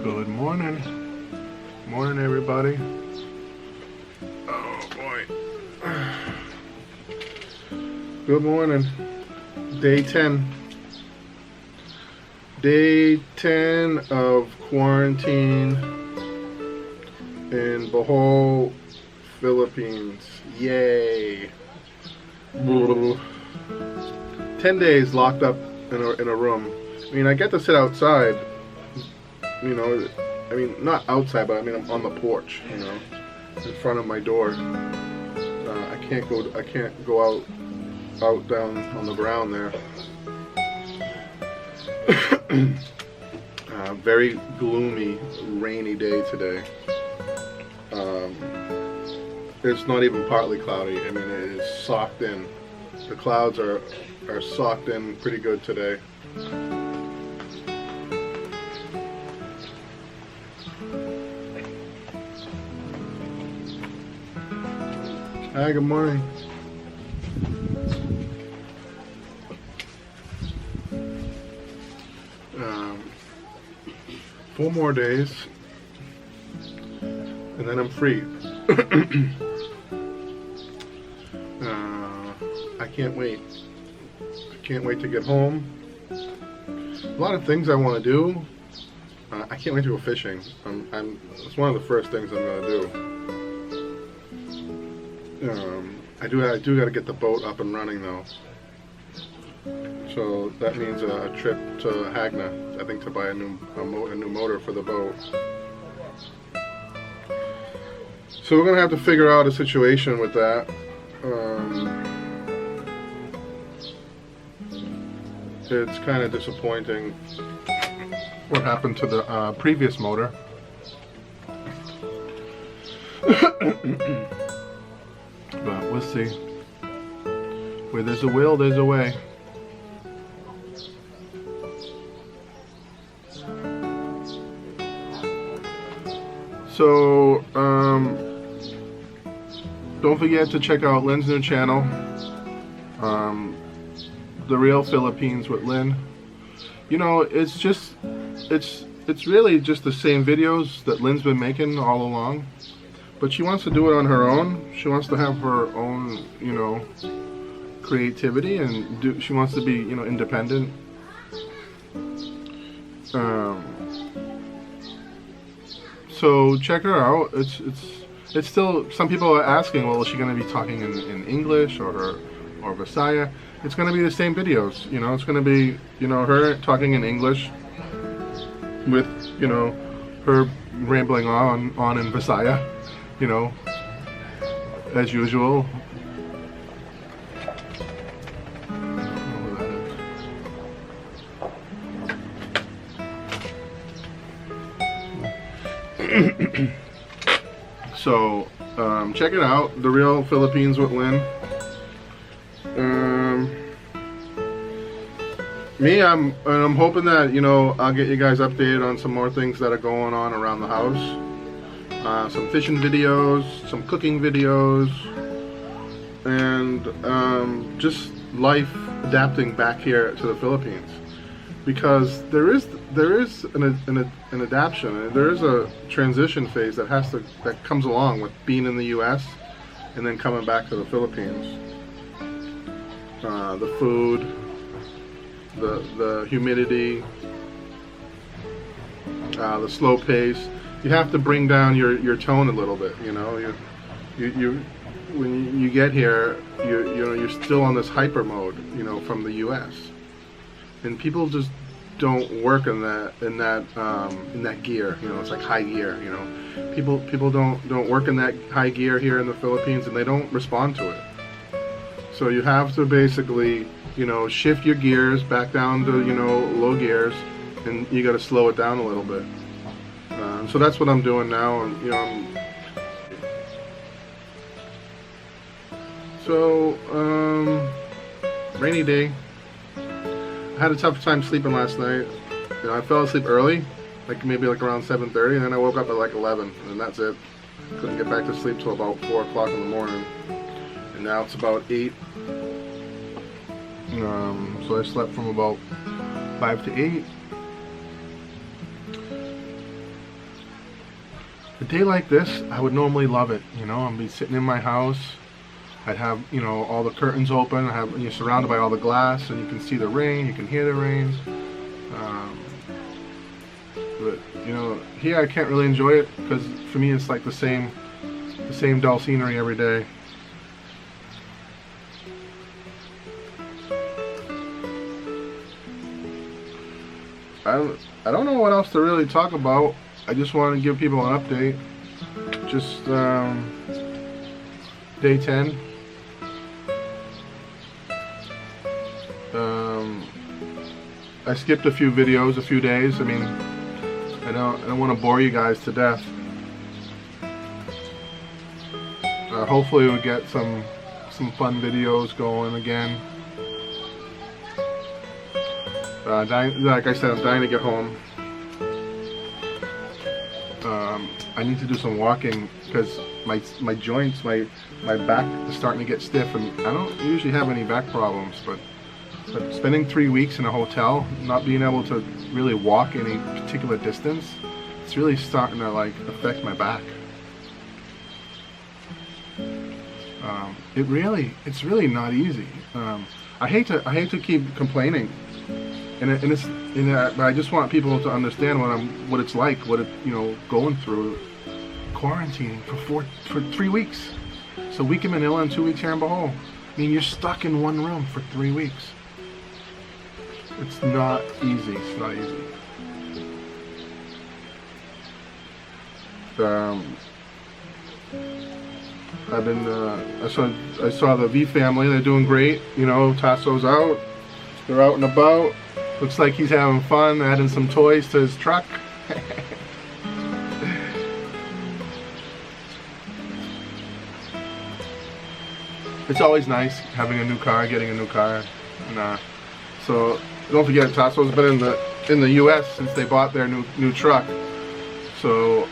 Good morning. Morning, everybody. Oh, boy. Good morning. Day 10. Day 10 of quarantine in Bohol, Philippines. Yay. 10 days locked up in a room. I mean, I get to sit outside, you know, I mean, not outside, but I mean, I'm on the porch, you know, in front of my door. I can't go out down on the ground there. Very gloomy, rainy day today. It's not even partly cloudy. I mean, it is socked in. The clouds are socked in pretty good today. Hi, good morning. Four more days, and then I'm free. I can't wait. I can't wait to get home. A lot of things I want to do. I can't wait to go fishing. It's one of the first things I'm gonna do. I do got to get the boat up and running though. So that means a trip to Hagna, I think, to buy a new motor for the boat. So we're gonna have to figure out a situation with that. It's kind of disappointing what happened to the previous motor. But we'll see. Where there's a will, there's a way. So, don't forget to check out Lynn's new channel, The Real Philippines with Lynn. You know, it's really just the same videos that Lynn's been making all along. But she wants to do it on her own. She wants to have her own, you know, creativity, and she wants to be, you know, independent. So check her out. It's still, some people are asking, well, is she going to be talking in English or Visaya? It's going to be the same videos. You know, it's going to be, you know, her talking in English with, you know, her rambling on in Visaya. You know, as usual. So, check it out, The Real Philippines with Lynn. I'm hoping that, you know, I'll get you guys updated on some more things that are going on around the house. Some fishing videos, some cooking videos, and just life adapting back here to the Philippines, because there is an adaptation, and there is a transition phase that comes along with being in the U.S. and then coming back to the Philippines. The food, the humidity, the slow pace. You have to bring down your tone a little bit, you know. When you get here, you're still on this hyper mode, you know, from the U.S. And people just don't work in that gear, you know. It's like high gear, you know. People don't work in that high gear here in the Philippines, and they don't respond to it. So you have to basically, you know, shift your gears back down to, you know, low gears, and you got to slow it down a little bit. So that's what I'm doing now, and, you know, rainy day. I had a tough time sleeping last night. You know, I fell asleep early, maybe around 7:30, and then I woke up at 11, and that's it. Couldn't get back to sleep till about 4 o'clock in the morning, and now it's about 8. So I slept from about 5 to 8. A day like this, I would normally love it. You know, I'd be sitting in my house. I'd have, you know, all the curtains open. You're surrounded by all the glass, and you can see the rain. You can hear the rain. But you know, here I can't really enjoy it because for me it's like the same dull scenery every day. I don't know what else to really talk about. I just want to give people an update. Just day 10. I skipped a few videos, a few days. I mean, I don't want to bore you guys to death. Hopefully we'll get some fun videos going again. Like I said, I'm dying to get home. I need to do some walking because my joints, my back is starting to get stiff, and I don't usually have any back problems, but spending 3 weeks in a hotel, not being able to really walk any particular distance, it's really starting to like affect my back. It's really not easy. I hate to keep complaining, but I just want people to understand what it's like, going through quarantining for 3 weeks. So a week in Manila and 2 weeks here in Bohol. I mean, you're stuck in one room for 3 weeks. It's not easy. It's not easy. I saw the V family. They're doing great. You know, Tasso's out. They're out and about. Looks like he's having fun, adding some toys to his truck. It's always nice having a new car, getting a new car. And, so don't forget, Tasso's been in the U.S. since they bought their new truck. So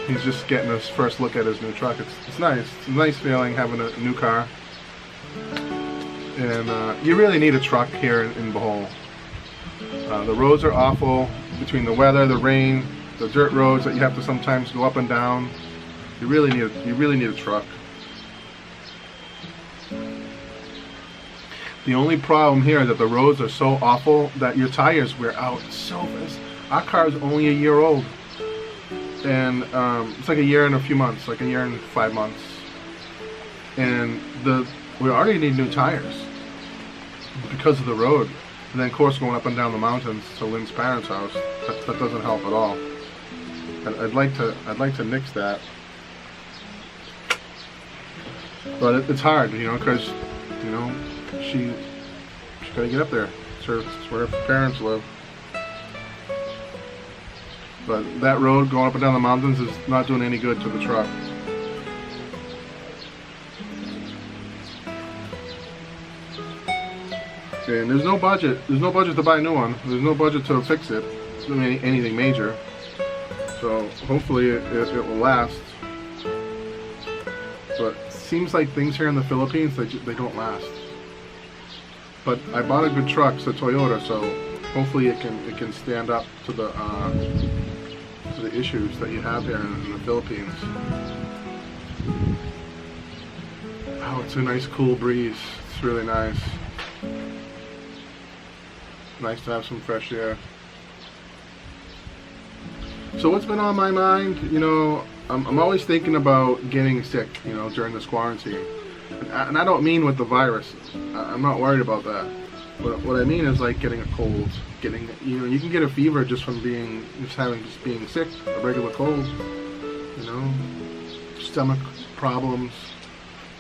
he's just getting his first look at his new truck. It's nice. It's a nice feeling having a new car. And you really need a truck here in Bohol. The roads are awful between the weather, the rain, the dirt roads that you have to sometimes go up and down. You really need a truck. The only problem here is that the roads are so awful that your tires wear out so fast. Our car is only a year old, and it's like a year and a few months, like a year and 5 months. And we already need new tires because of the road. And then, of course, going up and down the mountains to Lynn's parents' house, that doesn't help at all. I'd like to nix that, but it's hard, because she's got to get up there. It's where her parents live. But that road going up and down the mountains is not doing any good to the truck. And there's no budget. There's no budget to buy a new one. There's no budget to fix it. Anything major. So hopefully it will last. But it seems like things here in the Philippines, they don't last. But I bought a good truck, it's a Toyota, so hopefully it can stand up to the issues that you have here in the Philippines. Oh, it's a nice cool breeze. It's really nice. Nice to have some fresh air. So what's been on my mind? I'm always thinking about getting sick, during this quarantine. And I don't mean with the virus. I'm not worried about that. But what I mean is like getting a cold, you can get a fever just from being sick, a regular cold, stomach problems.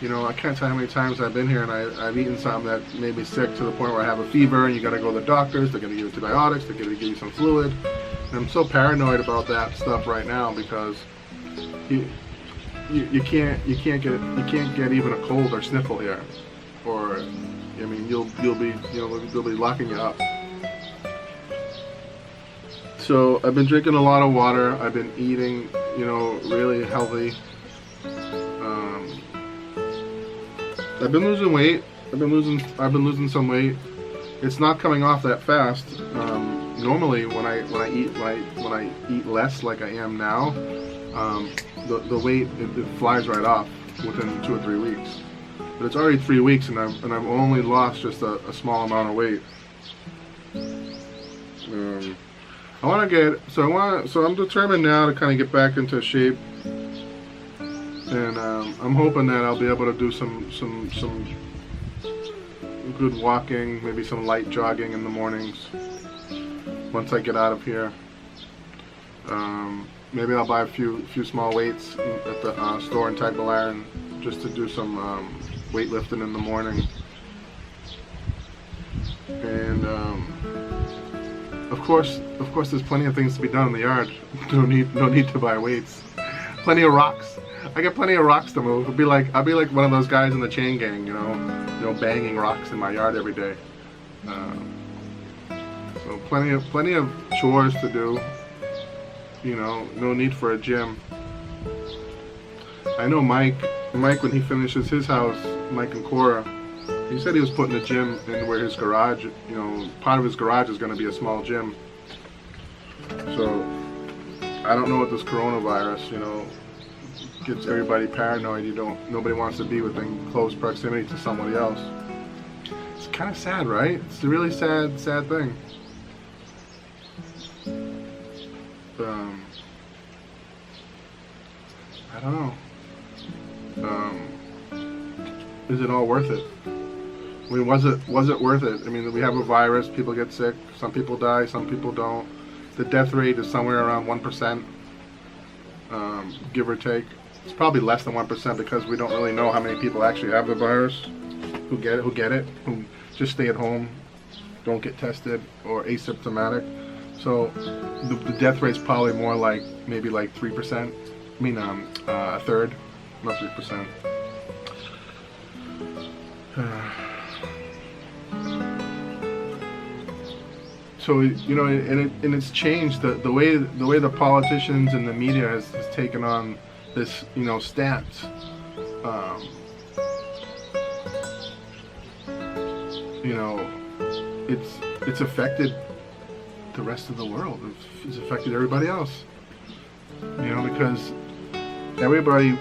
I can't tell how many times I've been here and I've eaten something that made me sick to the point where I have a fever and you gotta go to the doctors, they're gonna give you antibiotics, they're gonna give you some fluid. And I'm so paranoid about that stuff right now because you can't get even a cold or sniffle here, or you'll be locking you up. So I've been drinking a lot of water. I've been eating, really healthy. I've been losing weight. I've been losing some weight. It's not coming off that fast. Normally, when I eat less like I am now, the weight it flies right off within 2 or 3 weeks. But it's already 3 weeks, and I've only lost just a small amount of weight. I want to get so I'm determined now to kind of get back into shape, and I'm hoping that I'll be able to do some good walking, maybe some light jogging in the mornings once I get out of here. Maybe I'll buy a few small weights at the store in Type Iron just to do some weightlifting in the morning. And of course, there's plenty of things to be done in the yard. No need to buy weights. Plenty of rocks. I got plenty of rocks to move. I'll be like one of those guys in the chain gang, you know, banging rocks in my yard every day. So plenty of chores to do. You know, no need for a gym. I know Mike when he finishes his house, Mike and Cora, he said he was putting a gym in where his garage, you know, part of his garage is going to be a small gym. So I don't know what this coronavirus, you know, gets everybody paranoid. Nobody wants to be within close proximity to somebody else. It's kind of sad, right? It's a really sad thing. I don't know. Is it all worth it? I mean, was it worth it? I mean, we have a virus, people get sick, some people die, some people don't. The death rate is somewhere around 1%, give or take. It's probably less than 1% because we don't really know how many people actually have the virus, who get it, who just stay at home, don't get tested, or asymptomatic. So the death rate's probably more like maybe like 3%. I mean, a third, not 3%. So you know, and it's changed the way the politicians and the media has taken on this, you know, stance. You know, it's affected the rest of the world. It's affected everybody else. You know, because everybody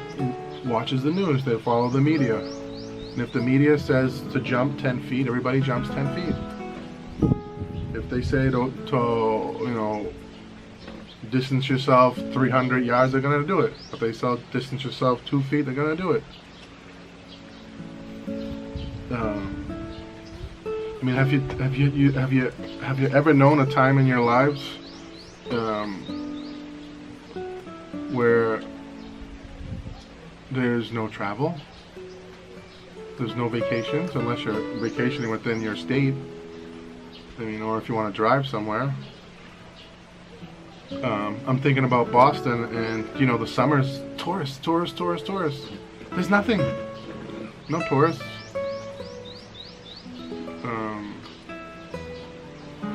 watches the news, they follow the media. And if the media says to jump 10 feet, everybody jumps 10 feet. If they say to you know, distance yourself 300 yards, they're going to do it. If they say distance yourself 2 feet, they're going to do it. I mean, have you ever known a time in your lives where there's no travel, there's no vacations, unless you're vacationing within your state? I mean, or if you want to drive somewhere. I'm thinking about Boston, and you know, the summer's tourists. There's nothing, no tourists.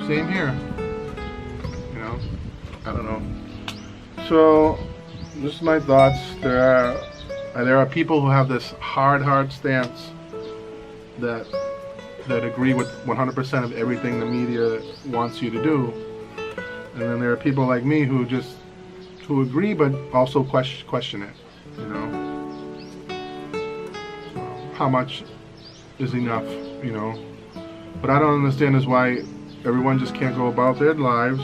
Same here. You know, I don't know. So, this is my thoughts. There are people who have this hard stance that agree with 100% of everything the media wants you to do, and then there are people like me who agree but also question it. You know, how much is enough? You know, what I don't understand is why everyone just can't go about their lives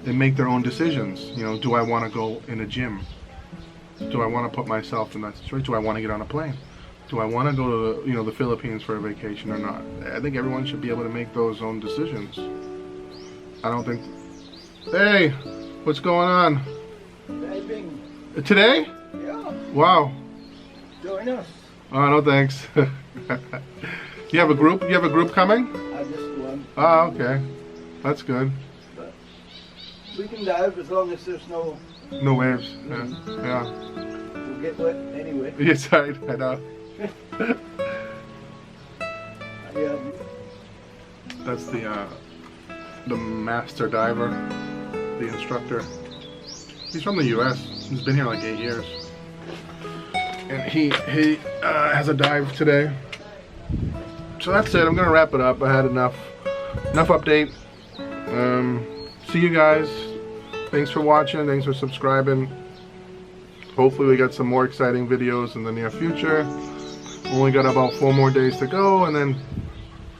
and make their own decisions. You know, do I want to go in a gym? Do I want to put myself in that situation? Do I want to get on a plane? Do I want to go to the Philippines for a vacation or not? I think everyone should be able to make those own decisions. I don't think. Hey, what's going on? Diving. Today? Yeah. Wow. Join us. Oh, no thanks. You have a group? You have a group coming? I just one. Ah, okay. That's good. But we can dive as long as there's no waves. Yeah. We'll get wet anyway. Yes, I know. Yeah. That's the master diver, the instructor. He's from the U.S. He's been here like 8 years, and he has a dive today. So that's it. I'm gonna wrap it up. I had enough update. See you guys. Thanks for watching. Thanks for subscribing. Hopefully we got some more exciting videos in the near future. Only got about 4 more days to go, and then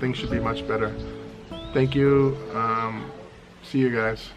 things should be much better. Thank you. See you guys.